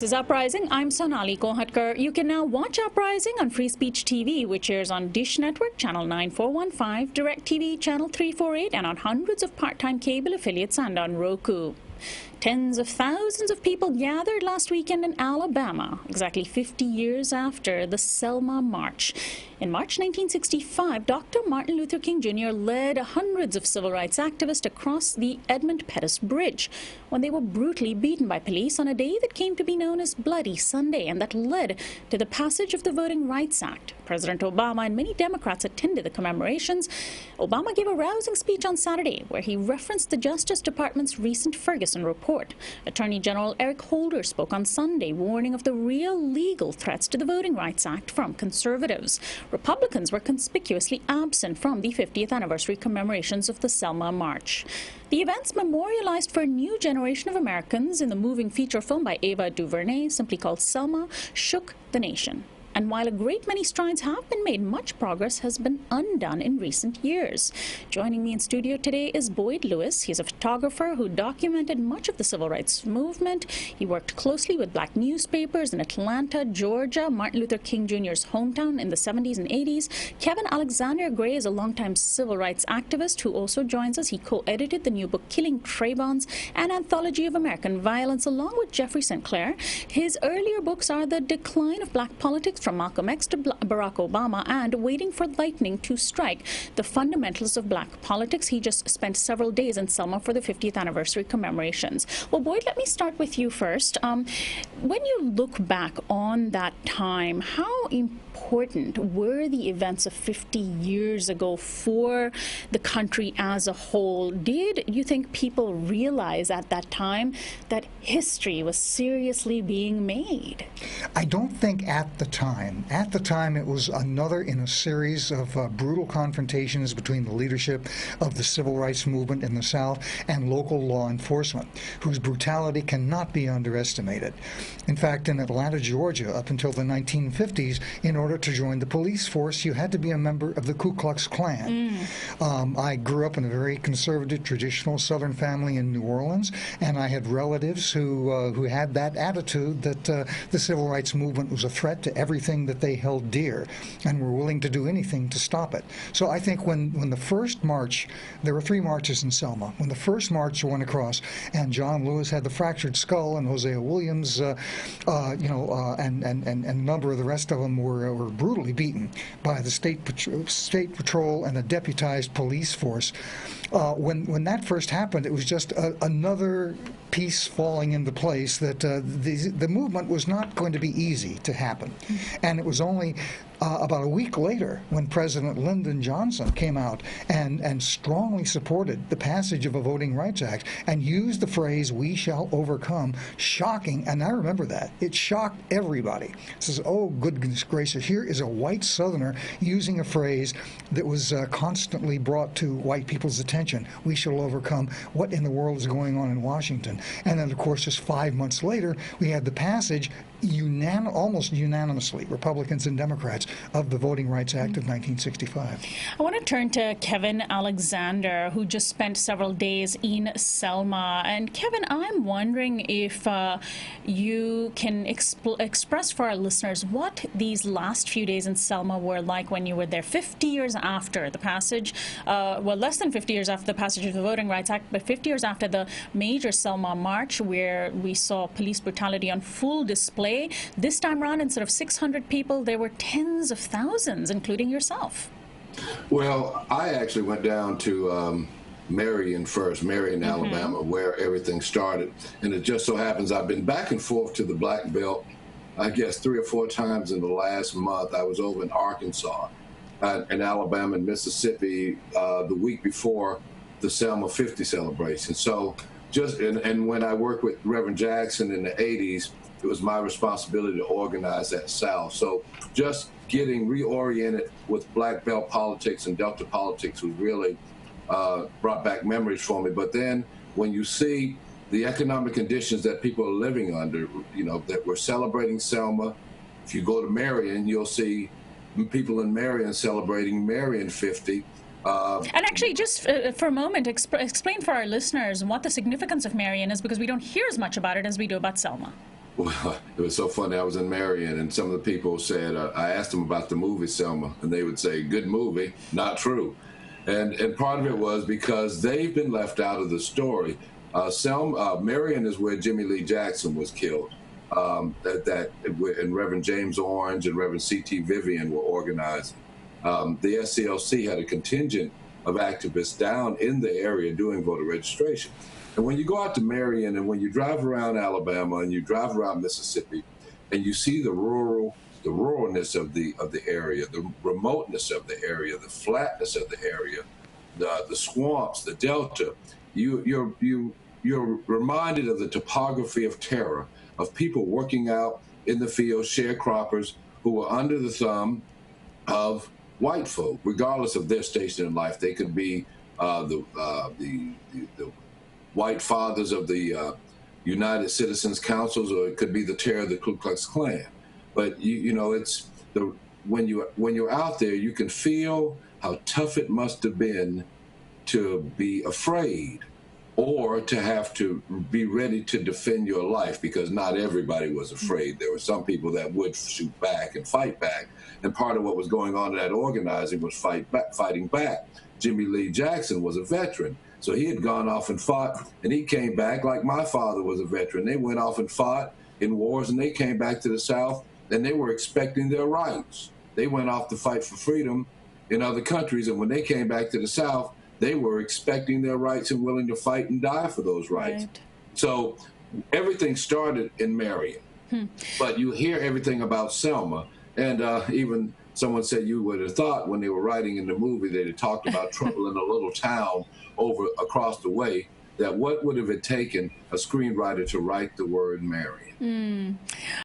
This is Uprising. I'm Sonali Kohatkar. You can now watch Uprising on Free Speech TV, which airs on Dish Network, Channel 9415, DirecTV, Channel 348, and on hundreds of part-time cable affiliates and on Roku. Tens of thousands of people gathered last weekend in Alabama, exactly 50 years after the Selma March. In March 1965, Dr. Martin Luther King Jr. led hundreds of civil rights activists across the Edmund Pettus Bridge when they were brutally beaten by police on a day that came to be known as Bloody Sunday and that led to the passage of the Voting Rights Act. President Obama and many Democrats attended the commemorations. Obama gave a rousing speech on Saturday where he referenced the Justice Department's recent Ferguson report. Attorney General Eric Holder spoke on Sunday, warning of the real legal threats to the Voting Rights Act from conservatives. Republicans were conspicuously absent from the 50th anniversary commemorations of the Selma March. The events memorialized for a new generation of Americans in the moving feature film by Ava DuVernay, simply called Selma, shook the nation. And while a great many strides have been made, much progress has been undone in recent years. Joining me in studio today is Boyd Lewis. He's a photographer who documented much of the civil rights movement. He worked closely with black newspapers in Atlanta, Georgia, Martin Luther King Jr.'s hometown in the 70s and 80s. Kevin Alexander Gray is a longtime civil rights activist who also joins us. He co-edited the new book Killing Trayvons, an anthology of American violence, along with Jeffrey St. Clair. His earlier books are The Decline of Black Politics, from Malcolm X to Barack Obama, and Waiting for Lightning to Strike, the fundamentals of black politics. He just spent several days in Selma for the 50th anniversary commemorations. Well, Boyd, let me start with you first. When you look back on that time, how important were the events of 50 years ago for the country as a whole? Did you think people realize at that time that history was seriously being made? I don't think at the time. At the time, it was another in a series of brutal confrontations between the leadership of the civil rights movement in the South and local law enforcement, whose brutality cannot be underestimated. In fact, in Atlanta, Georgia, up until the 1950s, in order to join the police force, you had to be a member of the Ku Klux Klan. I grew up in a very conservative, traditional Southern family in New Orleans, and I had relatives who had that attitude that the civil rights movement was a threat to everything that they held dear and were willing to do anything to stop it. So I think when the first march, there were 3 marches in Selma. When the first march went across and John Lewis had the fractured skull and Hosea Williams, and a number of the rest of them were brutally beaten by the state patrol and the deputized police force. When that first happened, it was just another piece falling into place that the movement was not going to be easy to happen. And it was only about a week later when President Lyndon Johnson came out and strongly supported the passage of a Voting Rights Act and used the phrase, "we shall overcome." Shocking, and I remember that. It shocked everybody. It says, oh, goodness gracious, here is a white Southerner using a phrase that was constantly brought to white people's attention. We shall overcome. What in the world is going on in Washington? And then, of course, just 5 months later, we had the passage almost unanimously, Republicans and Democrats, of the Voting Rights Act of 1965. I want to turn to Kevin Alexander, who just spent several days in Selma. And Kevin, I'm wondering if you can express for our listeners what these last few days in Selma were like when you were there 50 years after the passage, well, less than 50 years after the passage of the Voting Rights Act, but 50 years after the major Selma March, where we saw police brutality on full display. This time around, instead of 600 people, there were tens of thousands, including yourself. Well, I actually went down to Marion first, Marion, Alabama, where everything started. And it just so happens I've been back and forth to the Black Belt, I guess 3 or 4 times in the last month. I was over in Arkansas, in Alabama and Mississippi the week before the Selma 50 celebration. So and when I worked with Reverend Jackson in the 80s, it was my responsibility to organize that South. So just getting reoriented with Black Belt politics and Delta politics was really brought back memories for me. But then when you see the economic conditions that people are living under, that we're celebrating Selma, if you go to Marion, you'll see people in Marion celebrating Marion 50. And actually, just for a moment, explain for our listeners what the significance of Marion is, because we don't hear as much about it as we do about Selma. Well, it was so funny. I was in Marion, and some of the people said, I asked them about the movie Selma, and they would say, good movie, not true. And part of it was because they've been left out of the story. Marion is where Jimmy Lee Jackson was killed. And Reverend James Orange and Reverend C.T. Vivian were organizing. The SCLC had a contingent of activists down in the area doing voter registration. And when you go out to Marion and when you drive around Alabama and you drive around Mississippi and you see the ruralness of the area, the remoteness of the area, the flatness of the area, the swamps, the delta, you're reminded of the topography of terror, of people working out in the fields, sharecroppers who were under the thumb of white folk, regardless of their station in life. They could be the white fathers of the United Citizens Councils, or it could be the terror of the Ku Klux Klan. But when you're out there, you can feel how tough it must have been to be afraid or to have to be ready to defend your life, because not everybody was afraid. There were some people that would shoot back and fight back. And part of what was going on in that organizing was fighting back. Jimmy Lee Jackson was a veteran. So he had gone off and fought, and he came back like my father was a veteran. They went off and fought in wars, and they came back to the South, and they were expecting their rights. They went off to fight for freedom in other countries, and when they came back to the South, they were expecting their rights and willing to fight and die for those rights. Right. So everything started in Marion, but you hear everything about Selma, and even someone said you would have thought when they were writing in the movie that it talked about trouble in a little town across the way, that what would have it taken a screenwriter to write the word Marion?